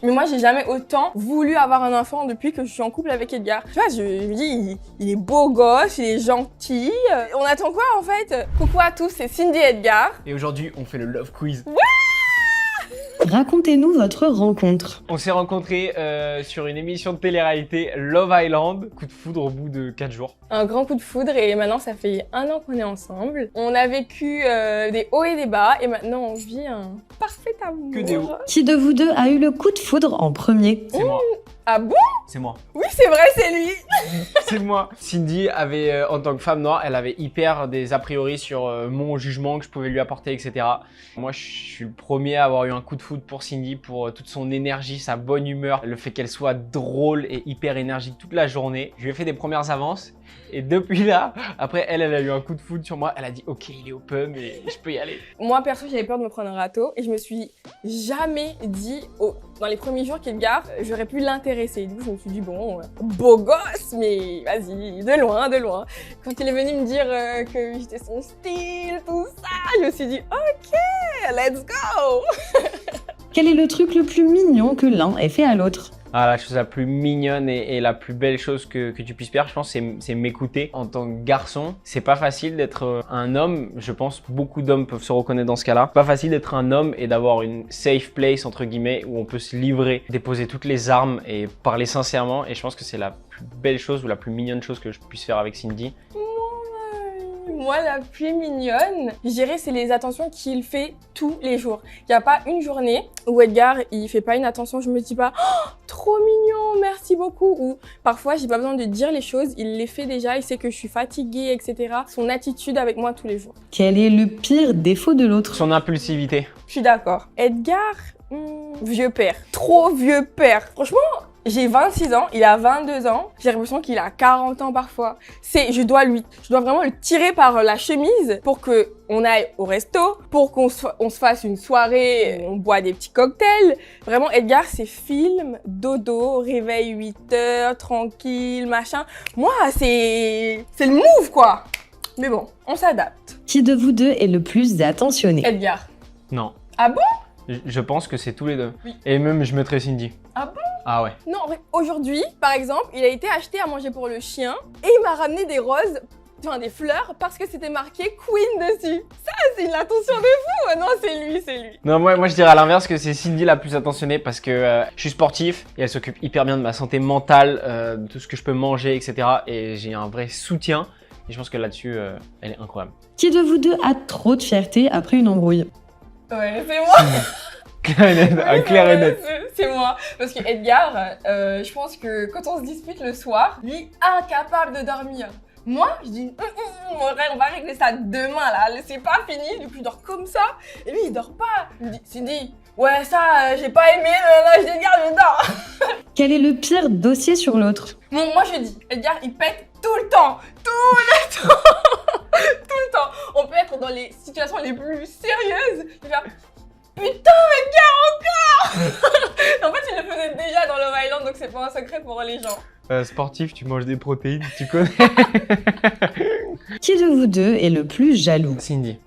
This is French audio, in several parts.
Mais moi, j'ai jamais autant voulu avoir un enfant depuis que je suis en couple avec Edgar. Tu vois, je me dis, il est beau gosse, il est gentil. On attend quoi en fait? Coucou à tous, c'est Cindy et Edgar. Et aujourd'hui, on fait le Love Quiz. Racontez-nous votre rencontre. On s'est rencontrés sur une émission de télé-réalité Love Island. Coup de foudre au bout de 4 jours. Un grand coup de foudre et maintenant ça fait 1 an qu'on est ensemble. On a vécu des hauts et des bas et maintenant on vit un parfait amour. Que des hauts. Qui de vous deux a eu le coup de foudre en premier? C'est moi. Ah bon? C'est moi. Oui, c'est vrai, c'est lui. C'est moi. Cindy avait, en tant que femme noire, elle avait hyper des a priori sur mon jugement que je pouvais lui apporter, etc. Moi, je suis le premier à avoir eu un coup de foudre pour Cindy, pour toute son énergie, sa bonne humeur, le fait qu'elle soit drôle et hyper énergique toute la journée. Je lui ai fait des premières avances. Et depuis là, après elle a eu un coup de foudre sur moi. Elle a dit ok, il est open et je peux y aller. Moi perso, j'avais peur de me prendre un râteau et je me suis jamais dit dans les premiers jours qu'Edgar, j'aurais pu l'intéresser. Du coup, je me suis dit bon, beau gosse, mais vas-y, de loin, de loin. Quand il est venu me dire que j'étais son style, tout ça, je me suis dit ok, let's go. Quel est le truc le plus mignon que l'un ait fait à l'autre? Ah, la chose la plus mignonne et la plus belle chose que tu puisses faire, je pense, c'est m'écouter. En tant que garçon, c'est pas facile d'être un homme. Je pense beaucoup d'hommes peuvent se reconnaître dans ce cas-là. Pas facile d'être un homme et d'avoir une safe place, entre guillemets, où on peut se livrer, déposer toutes les armes et parler sincèrement. Et je pense que c'est la plus belle chose ou la plus mignonne chose que je puisse faire avec Cindy. Moi, la plus mignonne, je dirais, c'est les attentions qu'il fait tous les jours. Il n'y a pas une journée où Edgar, il fait pas une attention, je me dis pas oh, trop mignon, merci beaucoup. Ou parfois, j'ai pas besoin de dire les choses, il les fait déjà, il sait que je suis fatiguée, etc. Son attitude avec moi tous les jours. Quel est le pire défaut de l'autre? Son impulsivité. Je suis d'accord. Edgar, vieux père, trop vieux père. Franchement, j'ai 26 ans, il a 22 ans, j'ai l'impression qu'il a 40 ans parfois. Je dois vraiment le tirer par la chemise pour que on aille au resto, pour qu'on se fasse une soirée, on boit des petits cocktails. Vraiment, Edgar, c'est film, dodo, réveil 8 heures, tranquille, machin. Moi, c'est le move, quoi. Mais bon, on s'adapte. Qui de vous deux est le plus attentionné? Edgar. Non. Ah bon? Je pense que c'est tous les deux. Oui. Et même, je mettrais Cindy. Ah bon? Ah ouais. Non, en vrai, aujourd'hui, par exemple, il a été acheté à manger pour le chien et il m'a ramené des roses, enfin des fleurs, parce que c'était marqué Queen dessus. Ça, c'est une attention de fou. Non, c'est lui, c'est lui. Non, moi je dirais à l'inverse que c'est Cindy la plus attentionnée parce que je suis sportif et elle s'occupe hyper bien de ma santé mentale, de tout ce que je peux manger, etc. Et j'ai un vrai soutien et je pense que là-dessus, elle est incroyable. Qui de vous deux a trop de fierté après une embrouille? Ouais, c'est moi. Clair et net, Oui, clair et ouais, net. c'est moi. Parce que Edgar, je pense que quand on se dispute le soir, lui, incapable de dormir. Moi, je dis, on va régler ça demain, là. C'est pas fini. Du coup, je dors comme ça. Et lui, il dort pas. Il me dit, Cindy, ouais, ça, j'ai pas aimé. Là, je dis, Edgar, je dors. Quel est le pire dossier sur l'autre? Bon, moi, je dis, Edgar, il pète tout le temps. Tout le temps. Tout le temps. On peut être dans les situations les plus sérieuses. Je vais faire, putain, Edgar, encore. En fait, il le faisait déjà dans Love Island, donc c'est pas un secret pour les gens. Sportif, tu manges des protéines, tu connais. Qui de vous deux est le plus jaloux? Cindy.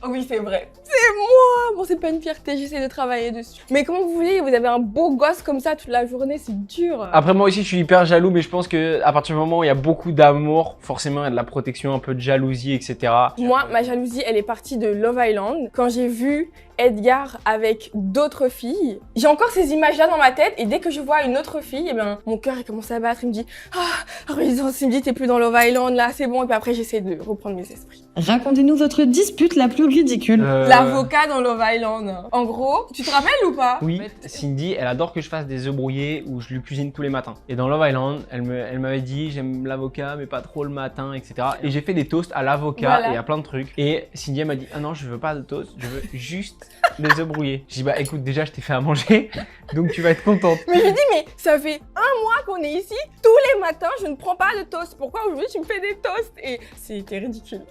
Oh oui, c'est vrai. C'est moi. Bon, c'est pas une fierté, j'essaie de travailler dessus. Mais comment vous voulez, vous avez un beau gosse comme ça toute la journée, c'est dur. Après, moi aussi, je suis hyper jaloux, mais je pense que à partir du moment où il y a beaucoup d'amour, forcément, il y a de la protection, un peu de jalousie, etc. Moi, ma jalousie, elle est partie de Love Island. Quand j'ai vu Edgar avec d'autres filles, j'ai encore ces images-là dans ma tête et dès que je vois une autre fille, eh ben, mon cœur il commence à battre, il me dit « Ah, Cindy, t'es plus dans Love Island, là, c'est bon. » Et puis après, j'essaie de reprendre mes esprits. Racontez-nous votre dispute la plus ridicule. L'avocat dans Love Island. En gros, tu te rappelles ou pas? Oui, Cindy, elle adore que je fasse des œufs brouillés ou je lui cuisine tous les matins. Et dans Love Island, elle m'avait dit j'aime l'avocat mais pas trop le matin, etc. Et j'ai fait des toasts à l'avocat Voilà. et à plein de trucs. Et Cindy, elle m'a dit ah non, je veux pas de toast, je veux juste des œufs brouillés. J'ai dit bah écoute, déjà je t'ai fait à manger, donc tu vas être contente. Mais je lui dis mais ça fait 1 mois qu'on est ici, tous les matins je ne prends pas de toast. Pourquoi aujourd'hui tu me fais des toasts? Et c'était ridicule.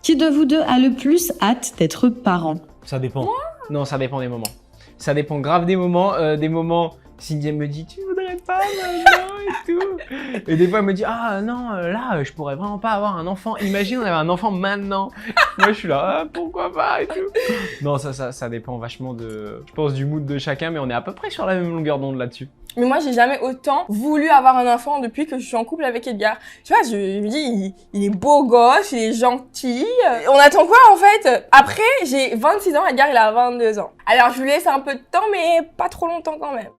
Qui de vous deux a le plus hâte d'être parent? Ça dépend. Non, ça dépend des moments. Ça dépend grave des moments. Cindy elle me dit tu voudrais dirais pas maintenant et tout. Et des fois, elle me dit, ah non, là, je pourrais vraiment pas avoir un enfant. Imagine, on avait un enfant maintenant. Moi, je suis là, ah, pourquoi pas et tout. Non, ça dépend vachement je pense, du mood de chacun, mais on est à peu près sur la même longueur d'onde là-dessus. Mais moi, j'ai jamais autant voulu avoir un enfant depuis que je suis en couple avec Edgar. Tu vois, je me dis, il est beau gosse, il est gentil. On attend quoi, en fait? Après, j'ai 26 ans, Edgar, il a 22 ans. Alors, je lui laisse un peu de temps, mais pas trop longtemps quand même.